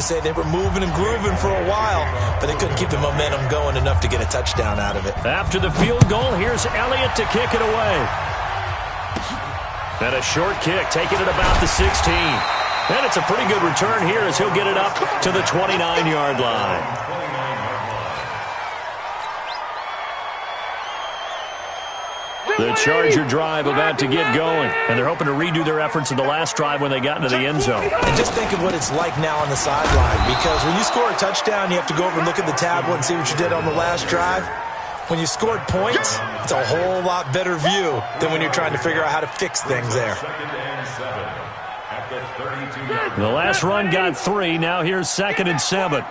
say they were moving and grooving for a while, but they couldn't keep the momentum going enough to get a touchdown out of it. After the field goal, here's Elliott to kick it away. And a short kick, taking it about the 16. And it's a pretty good return here as he'll get it up to the 29-yard line. The Charger drive about to get going, and they're hoping to redo their efforts in the last drive when they got into the end zone. And just think of what it's like now on the sideline, because when you score a touchdown, you have to go over and look at the tablet and see what you did on the last drive. When you scored points, it's a whole lot better view than when you're trying to figure out how to fix things there. The last run got 3. Now here's 2nd and 7.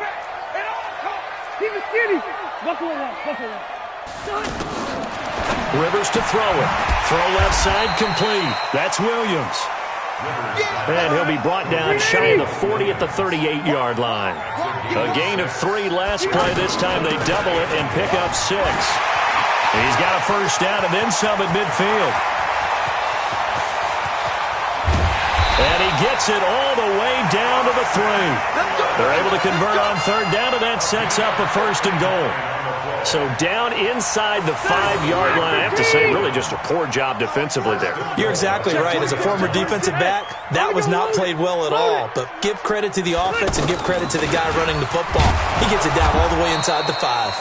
Rivers to throw it. Throw left side complete. That's Williams. And he'll be brought down shy of the 40 at the 38-yard line. A gain of 3 last play. This time they double it and pick up 6. He's got a first down and then some at midfield. And he gets it all the way down to the 3. They're able to convert on 3rd down, and that sets up a 1st and goal. So down inside the 5-yard line. I have to say, really just a poor job defensively there. You're exactly right. As a former defensive back, that was not played well at all. But give credit to the offense and give credit to the guy running the football. He gets it down all the way inside the 5.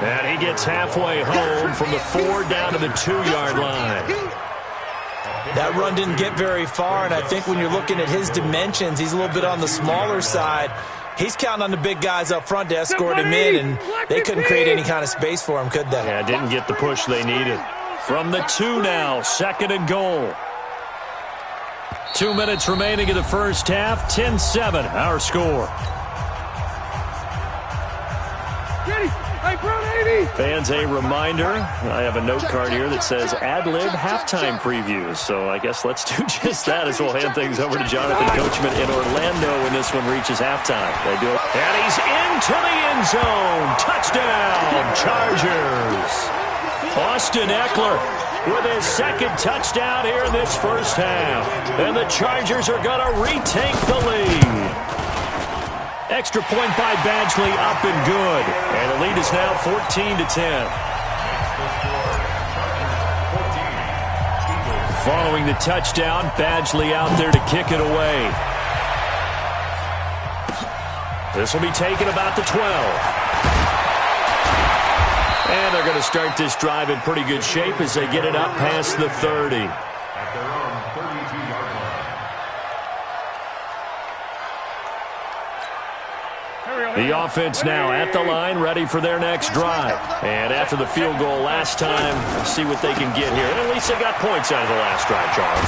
And he gets halfway home from the 4 down to the 2-yard line. That run didn't get very far, and I think when you're looking at his dimensions, he's a little bit on the smaller side. He's counting on the big guys up front to escort him in, and they couldn't create any kind of space for him, could they? Yeah, didn't get the push they needed. From the 2 now, 2nd and goal. 2 minutes remaining in the first half, 10-7, our score. Fans, a reminder, I have a note card here that says ad-lib halftime previews. So I guess let's do just that as we'll hand things over to Jonathan Coachman in Orlando when this one reaches halftime. They do it. And he's into the end zone. Touchdown, Chargers. Austin Eckler with his 2nd touchdown here in this first half. And the Chargers are going to retake the lead. Extra point by Badgley, up and good. And the lead is now 14-10. Following the touchdown, Badgley out there to kick it away. This will be taken about the 12. And they're going to start this drive in pretty good shape as they get it up past the 30. The offense now at the line, ready for their next drive. And after the field goal last time, see what they can get here. And at least they got points out of the last drive, Charles.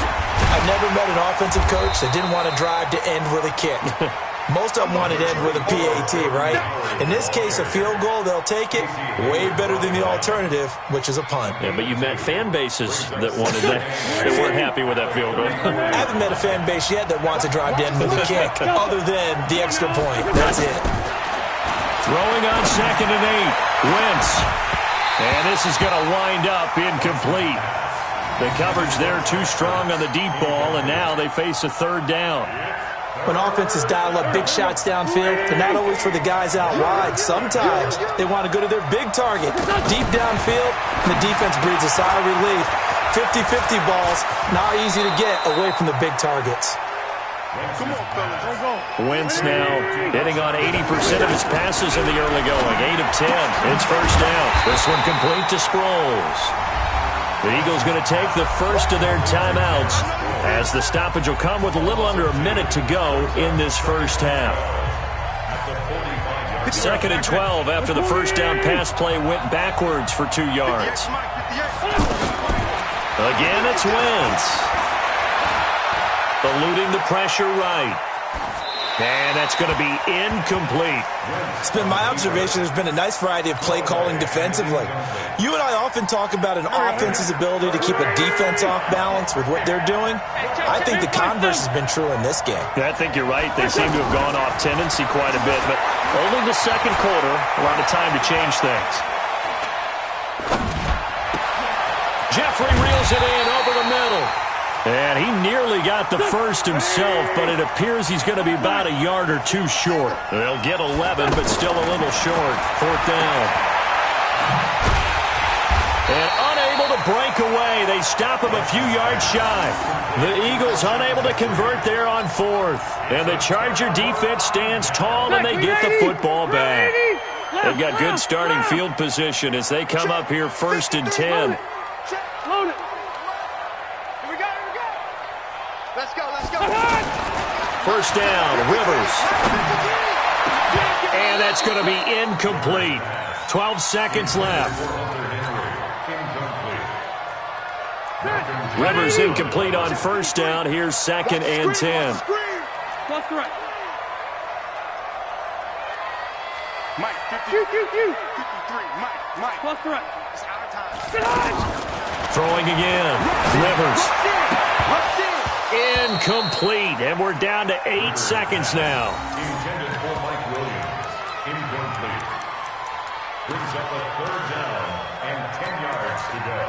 I've never met an offensive coach that didn't want to drive to end with a kick. Most of them wanted to end with a PAT, right? In this case, a field goal, they'll take it. Way better than the alternative, which is a punt. Yeah, but you've met fan bases that wanted that, that weren't happy with that field goal. I haven't met a fan base yet that wants to drive to end with a kick, other than the extra point. That's it. Throwing on 2nd and 8. Wentz. And this is going to wind up incomplete. The coverage there too strong on the deep ball, and now they face a 3rd down. When offenses dial up big shots downfield, they're not always for the guys out wide. Sometimes they want to go to their big target. Deep downfield, and the defense breathes a sigh of relief. 50-50 balls, not easy to get away from the big targets. Wentz now hitting on 80% of his passes in the early going. 8 of 10. It's first down. This one complete to Sproles. The Eagles going to take the first of their timeouts as the stoppage will come with a little under a minute to go in this first half. 2nd and 12 after the first down pass play went backwards for 2 yards. Again, it's Wentz. Eluding the pressure right. And that's going to be incomplete. It's been my observation there's been a nice variety of play calling defensively. You and I often talk about an offense's ability to keep a defense off balance with what they're doing. I think the converse has been true in this game. Yeah, I think you're right. They seem to have gone off tendency quite a bit, but only the 2nd quarter, a lot of time to change things. Jeffrey reels it in over the middle. And he nearly got the first himself, but it appears he's going to be about a yard or two short. They'll get 11, but still a little short. 4th down. And unable to break away. They stop him a few yards shy. The Eagles unable to convert there on 4th. And the Charger defense stands tall, and they get the football back. They've got good starting field position as they come up here 1st and 10. First down, Rivers. And that's going to be incomplete. 12 seconds left. Rivers incomplete on first down. Here's 2nd and 10. Mike, 53, Mike. It's out of time. Throwing again. Rivers. Incomplete. And we're down to 8 seconds now. Intended for Mike Williams. Incomplete. Brings up a 3rd down and 10 yards to go.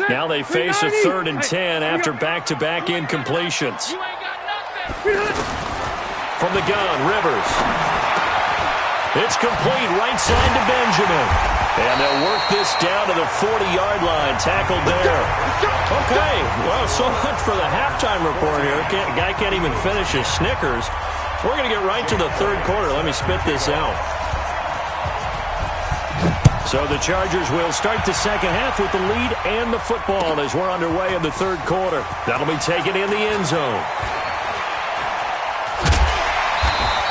Now they face a 3rd and 10 after back-to-back incompletions. From the gun, Rivers. It's complete, right side to Benjamin. And they'll work this down to the 40-yard line. Tackled there. Okay, well, so much for the halftime report here. Guy can't even finish his Snickers. We're going to get right to the 3rd quarter. Let me spit this out. So the Chargers will start the 2nd half with the lead and the football as we're underway in the 3rd quarter. That'll be taken in the end zone.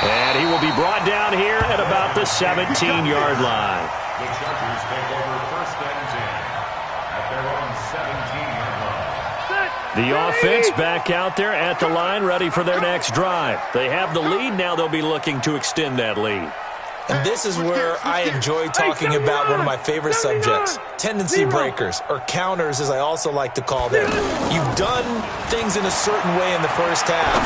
And he will be brought down here at about the 17-yard line. The Chargers take over 1st and 10 at their own 17-yard line. The offense back out there at the line, ready for their next drive. They have the lead. Now they'll be looking to extend that lead. And this is where I enjoy talking about one of my favorite subjects, tendency breakers, or counters as I also like to call them. You've done things in a certain way in the first half,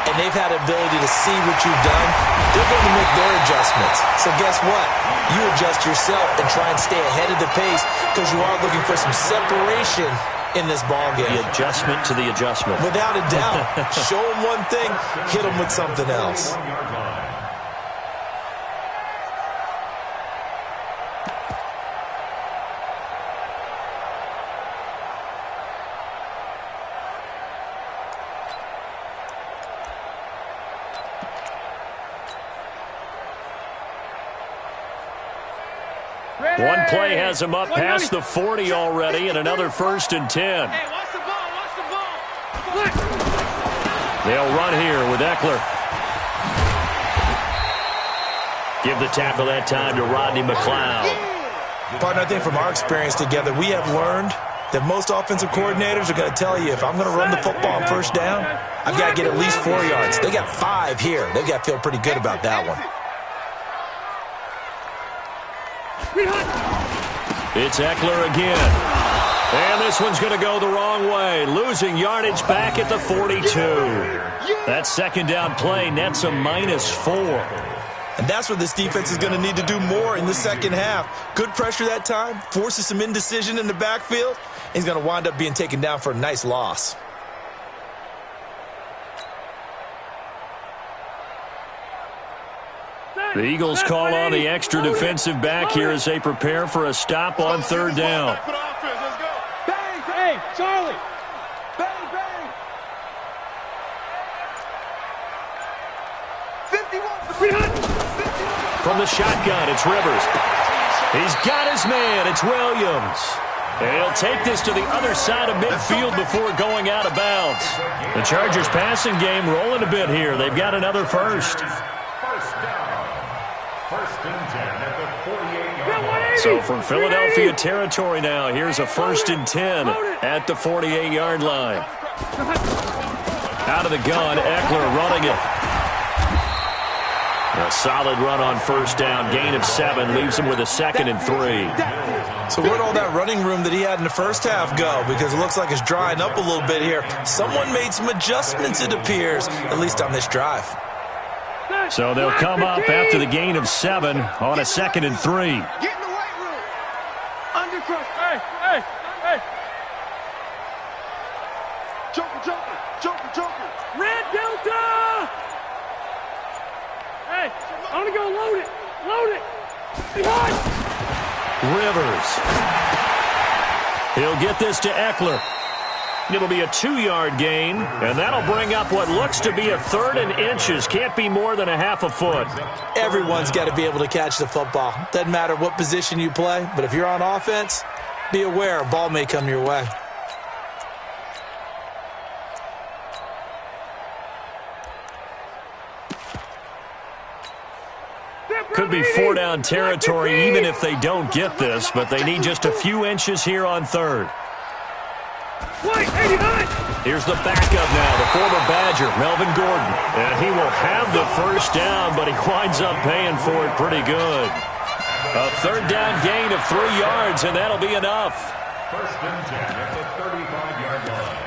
and they've had the ability to see what you've done. They're going to make their adjustments. So guess what? You adjust yourself and try and stay ahead of the pace because you are looking for some separation in this ball game. The adjustment to the adjustment. Without a doubt. Show them one thing, hit them with something else. One play has him up past the 40 already, and another 1st and 10. Hey, watch the ball, watch the ball. They'll run here with Eckler. Give the tackle that time to Rodney McLeod. Partner, I think from our experience together, we have learned that most offensive coordinators are going to tell you, if I'm going to run the football on first down, I've got to get at least 4 yards. They got 5 here. They've got to feel pretty good about that one. It's Eckler again. And this one's going to go the wrong way. Losing yardage back at the 42. That 2nd down play nets a -4. And that's what this defense is going to need to do more in the 2nd half. Good pressure that time, forces some indecision in the backfield. He's going to wind up being taken down for a nice loss. The Eagles call on the extra defensive back here as they prepare for a stop on 3rd down. Bang, hey, Charlie. Bang, bang. 51. From the shotgun, it's Rivers. He's got his man. It's Williams. And he'll take this to the other side of midfield before going out of bounds. The Chargers passing game rolling a bit here. They've got another first. So from Philadelphia territory now, here's a 1st and 10 at the 48-yard line. Out of the gun, Eckler running it. A solid run on first down, gain of 7, leaves him with a 2nd and 3. So where'd all that running room that he had in the first half go? Because it looks like it's drying up a little bit here. Someone made some adjustments, it appears, at least on this drive. So they'll come up after the gain of 7 on a 2nd and 3. Get in the weight room. Undercrush. Hey. On to go, load it. Load it. Behind. Rivers. He'll get this to Eckler. It'll be a 2-yard gain, and that'll bring up what looks to be a 3rd and inches. Can't be more than a half a foot. Everyone's got to be able to catch the football. Doesn't matter what position you play, but if you're on offense, be aware a ball may come your way. Could be 4-down territory even if they don't get this, but they need just a few inches here on 3rd. Here's the backup now, the former Badger, Melvin Gordon. And he will have the first down, but he winds up paying for it pretty good. A 3rd down gain of 3 yards, and that'll be enough. 1st and 10 at the 35-yard line.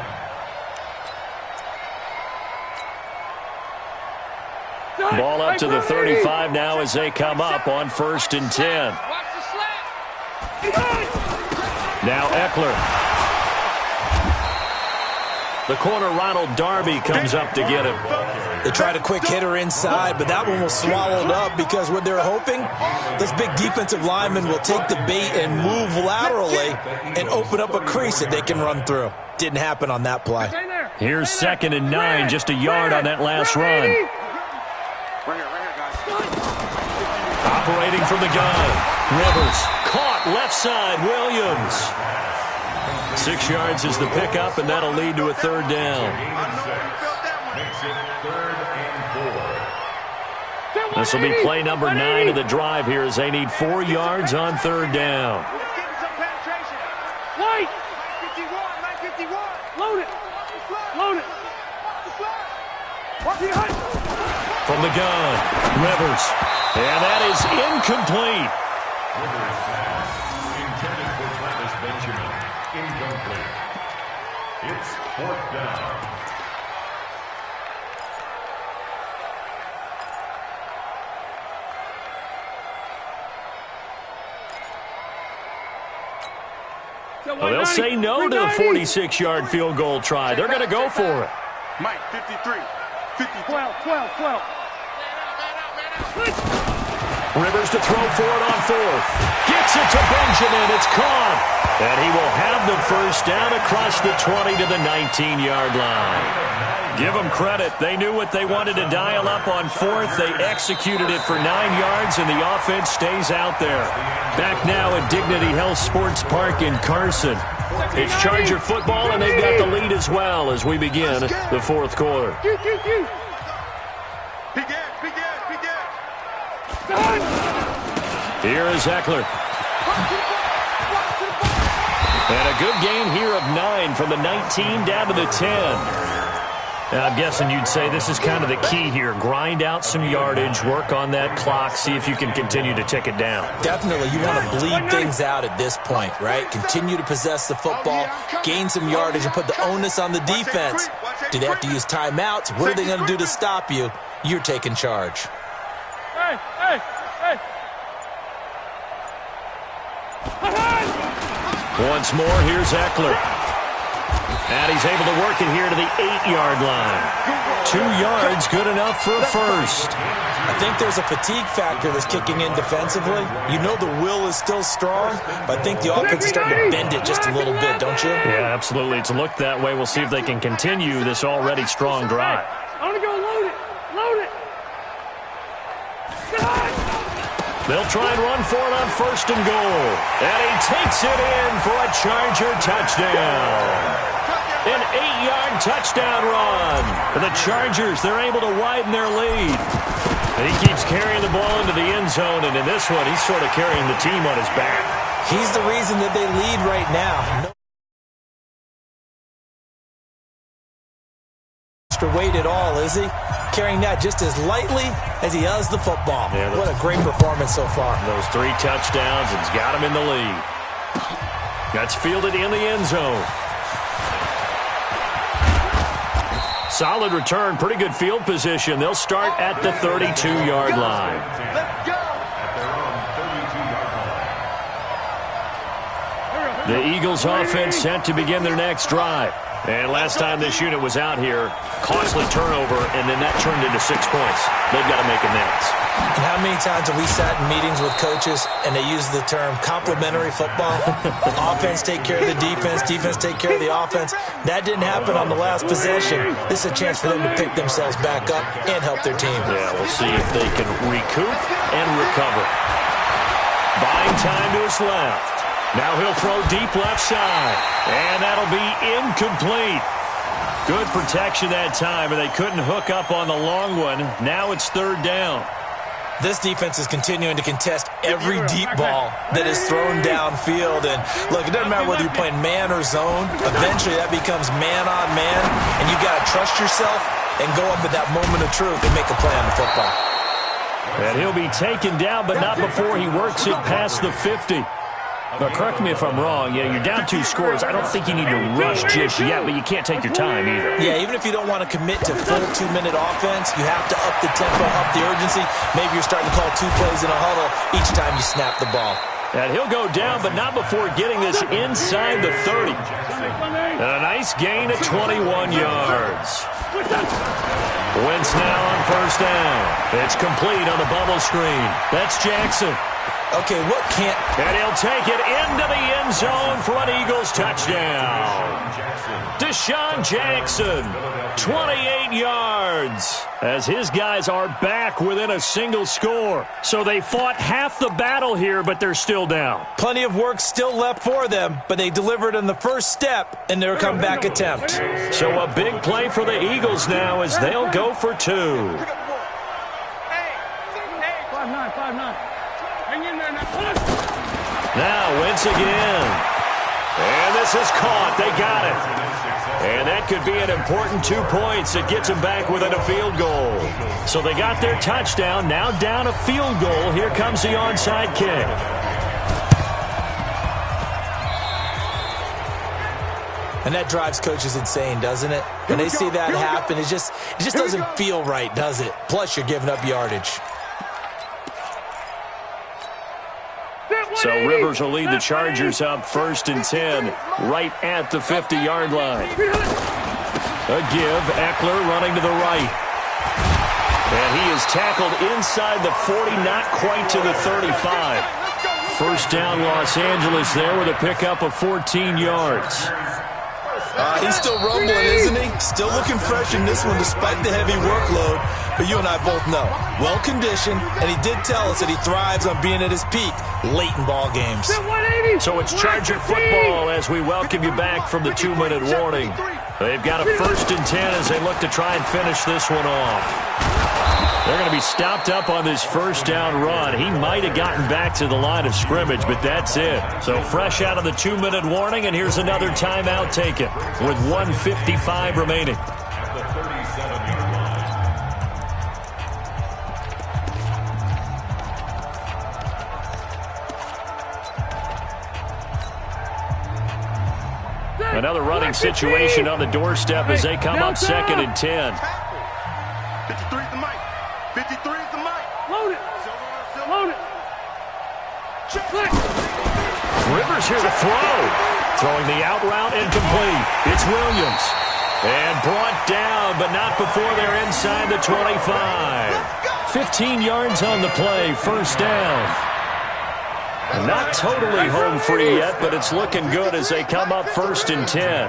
Ball up to the 35 now as they come up on 1st and 10. Now Eckler. The corner, Ronald Darby, comes up to get him. They tried a quick hitter inside, but that one was swallowed up because what they're hoping, this big defensive lineman will take the bait and move laterally and open up a crease that they can run through. Didn't happen on that play. Here's 2nd and 9, just a yard on that last run. Operating from the gun. Rivers, caught left side, Williams. 6 yards is the pickup, and that'll lead to a 3rd down. Makes it 3rd and 4. This will be play number 9 of the drive here as they need 4 yards on 3rd down. White. 51. Load it. Load it. From the gun, Rivers. And that is incomplete. Rivers pass intended for Travis Benjamin. Incomplete. It's 4th down. Well, they'll say no to the 46-yard field goal try. They're going to go for it. Mike, 53. 12. Rivers to throw for it on 4th. Gets it to Benjamin. It's caught. And he will have the first down across the 20 to the 19-yard line. Give them credit. They knew what they wanted to dial up on 4th. They executed it for 9 yards, and the offense stays out there. Back now at Dignity Health Sports Park in Carson. It's Charger football, and they've got the lead as well as we begin the 4th quarter. Here is Eckler. And a good gain here of 9 from the 19 down to the 10. Now, I'm guessing you'd say this is kind of the key here. Grind out some yardage, work on that clock, see if you can continue to tick it down. Definitely, you want to bleed things out at this point, right? Continue to possess the football, gain some yardage, and put the onus on the defense. Do they have to use timeouts? What are they going to do to stop you? You're taking charge. Hey. Once more, here's Eckler. And he's able to work it here to the 8-yard line. 2 yards, good enough for a first. I think there's a fatigue factor that's kicking in defensively. You know the will is still strong, but I think the offense is starting to bend it just a little bit, don't you? Yeah, absolutely. It's looked that way. We'll see if they can continue this already strong drive. I want to go load it. They'll try and run for it on 1st and goal. And he takes it in for a Charger touchdown. An 8-yard touchdown run. And the Chargers, they're able to widen their lead. And he keeps carrying the ball into the end zone, and in this one, he's sort of carrying the team on his back. He's the reason that they lead right now. Extra weight at all, is he? Carrying that just as lightly as he does the football. Yeah, what a great performance so far. Those 3 touchdowns, it's got him in the lead. That's fielded in the end zone. Solid return, pretty good field position. They'll start at the 32-yard line. The Eagles offense set to begin their next drive. And last time this unit was out here, costly turnover, and then that turned into 6 points. They've got to make amends. And how many times have we sat in meetings with coaches and they use the term complementary football? Offense take care of the defense, defense take care of the offense. That didn't happen on the last possession. This is a chance for them to pick themselves back up and help their team. Yeah, we'll see if they can recoup and recover. Buying time to his left. Now he'll throw deep left side. And that'll be incomplete. Good protection that time, and they couldn't hook up on the long one. Now it's 3rd down. This defense is continuing to contest every deep ball that is thrown downfield. And, look, it doesn't matter whether you're playing man or zone. Eventually that becomes man on man, and you've got to trust yourself and go up at that moment of truth and make a play on the football. And he'll be taken down, but not before he works it past the 50. But correct me if I'm wrong. Yeah, you're down 2 scores. I don't think you need to rush just yet, but you can't take your time either. Yeah, even if you don't want to commit to full 2-minute offense, you have to up the tempo, up the urgency. Maybe you're starting to call 2 plays in a huddle each time you snap the ball. And he'll go down, but not before getting this inside the 30. And a nice gain of 21 yards. Wentz now on 1st down. It's complete on the bubble screen. That's Jackson. Okay, what can't... And he'll take it into the end zone for an Eagles touchdown. Deshaun Jackson, 28 yards, as his guys are back within a single score. So they fought half the battle here, but they're still down. Plenty of work still left for them, but they delivered in the first step in their comeback attempt. So a big play for the Eagles now as they'll go for 2. 5-9. Now Wentz again. And this is caught. They got it. And that could be an important 2 points. It gets them back within a field goal. So they got their touchdown. Now down a field goal. Here comes the onside kick. And that drives coaches insane, doesn't it? When they see that happen, it just doesn't feel right, does it? Plus, you're giving up yardage. So Rivers will lead the Chargers up 1st and 10 right at the 50-yard line. A give, Eckler running to the right. And he is tackled inside the 40, not quite to the 35. 1st down Los Angeles there with a pickup of 14 yards. He's still rumbling, isn't he? Still looking fresh in this one despite the heavy workload. But you and I both know, well-conditioned, and he did tell us that he thrives on being at his peak late in ball games. So it's Charger football as we welcome you back from the 2-minute warning. They've got a 1st and 10 as they look to try and finish this one off. They're going to be stopped up on this 1st down run. He might have gotten back to the line of scrimmage, but that's it. So fresh out of the 2-minute warning, and here's another timeout taken with 1:55 remaining. Another running situation on the doorstep as they come up 2nd and 10. 53 is the mic. 53 is the mic. Load it. Load it. Rivers here to throw. Throwing the out route incomplete. It's Williams. And brought down, but not before they're inside the 25. 15 yards on the play. 1st down. Not totally home free yet, but it's looking good as they come up 1st and 10.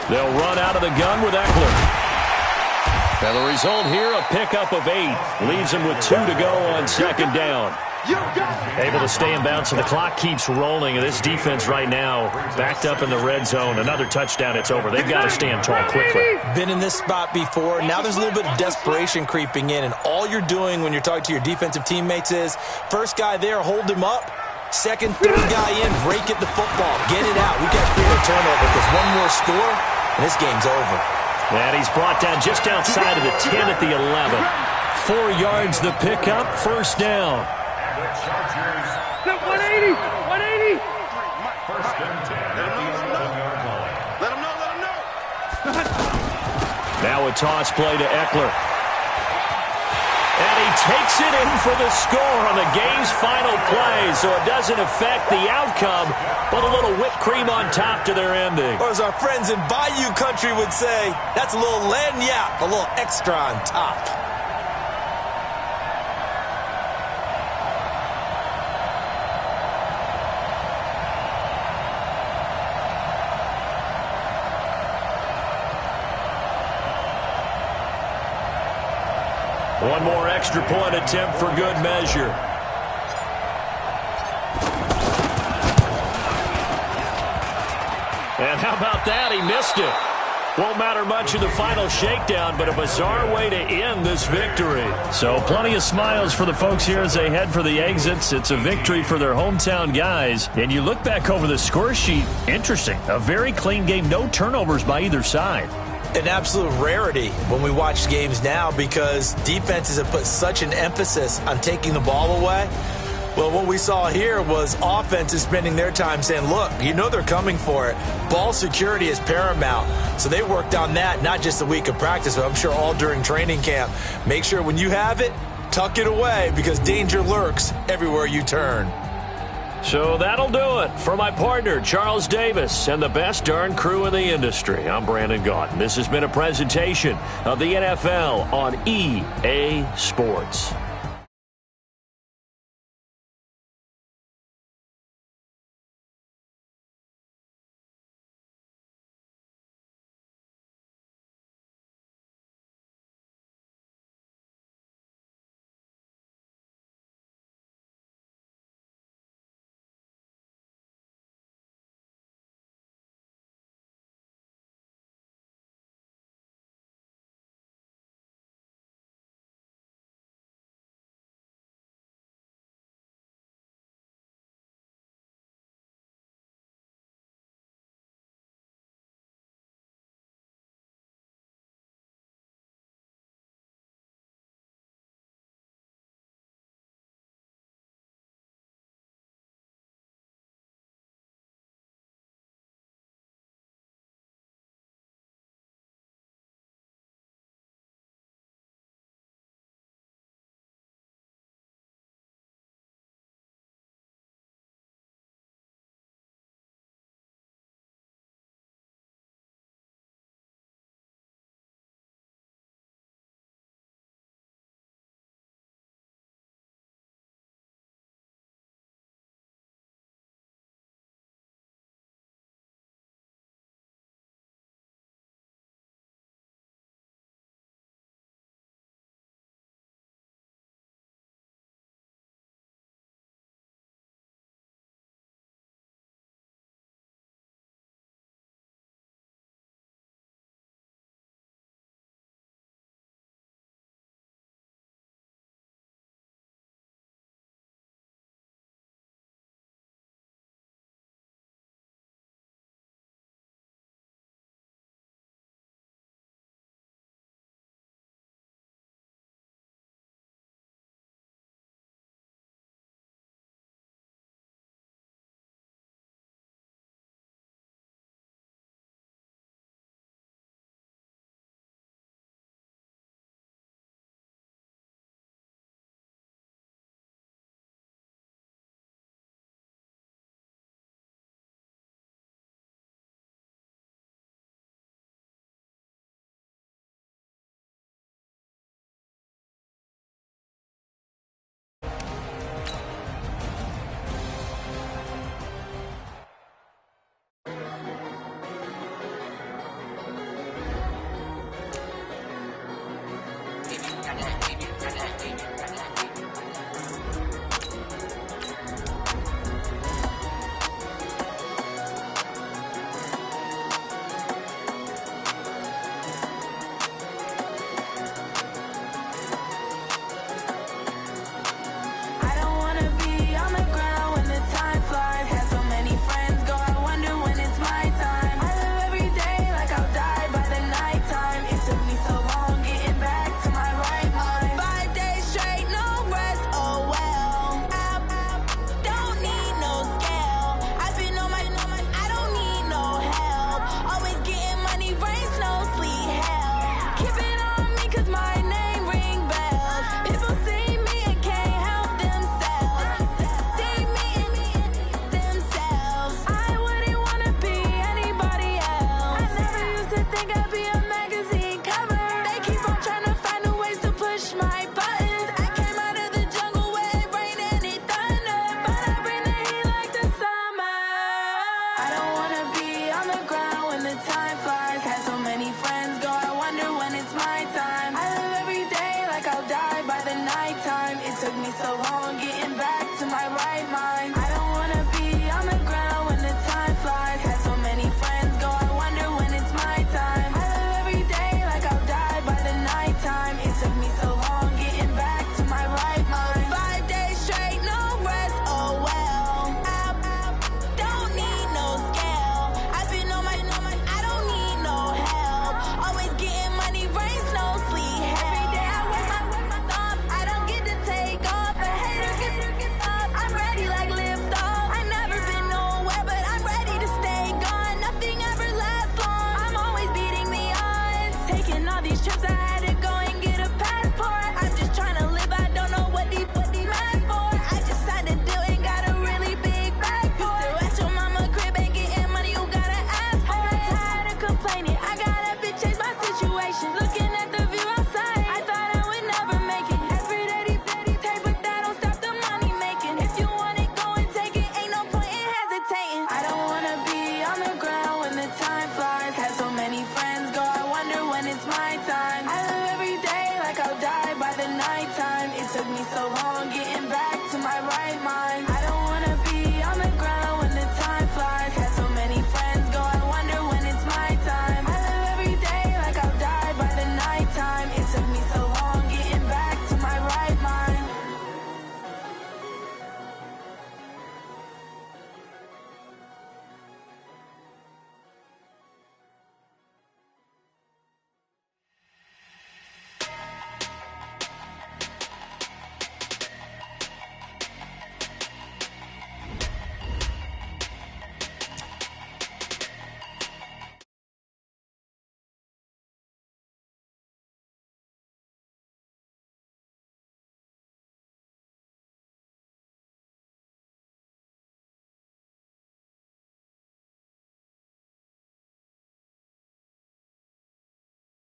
They'll run out of the gun with Eckler. And the result here, a pickup of 8. Leaves them with 2 to go on 2nd down. Able to stay in bounds, and the clock keeps rolling. And this defense right now backed up in the red zone. Another touchdown, it's over. They've got to stand tall quickly. Been in this spot before. Now there's a little bit of desperation creeping in, and all you're doing when you're talking to your defensive teammates is, first guy there, hold him up. Second, third guy in, break at the football. Get it out. We've got to create a turnover because one more score, and this game's over. And he's brought down just outside of the 10 at the 11. 4 yards the pickup, 1st down. 180. 180. 1st and 10 at the 11-yard line. Let him know. Now a toss play to Eckler. And he he takes it in for the score on the game's final play, so it doesn't affect the outcome, but a little whipped cream on top to their ending. Or as our friends in Bayou Country would say, that's a little lagniappe, a little extra on top. One more extra point attempt for good measure. And how about that? He missed it. Won't matter much in the final shakedown, but a bizarre way to end this victory. So plenty of smiles for the folks here as they head for the exits. It's a victory for their hometown guys. And you look back over the score sheet, interesting. A very clean game, no turnovers by either side. An absolute rarity when we watch games now because defenses have put such an emphasis on taking the ball away. Well, what we saw here was offenses spending their time saying, look, you know they're coming for it. Ball security is paramount. So they worked on that, not just a week of practice, but I'm sure all during training camp. Make sure when you have it, tuck it away because danger lurks everywhere you turn. So that'll do it. For my partner, Charles Davis, and the best darn crew in the industry, I'm Brandon Gaudin. This has been a presentation of the NFL on EA Sports.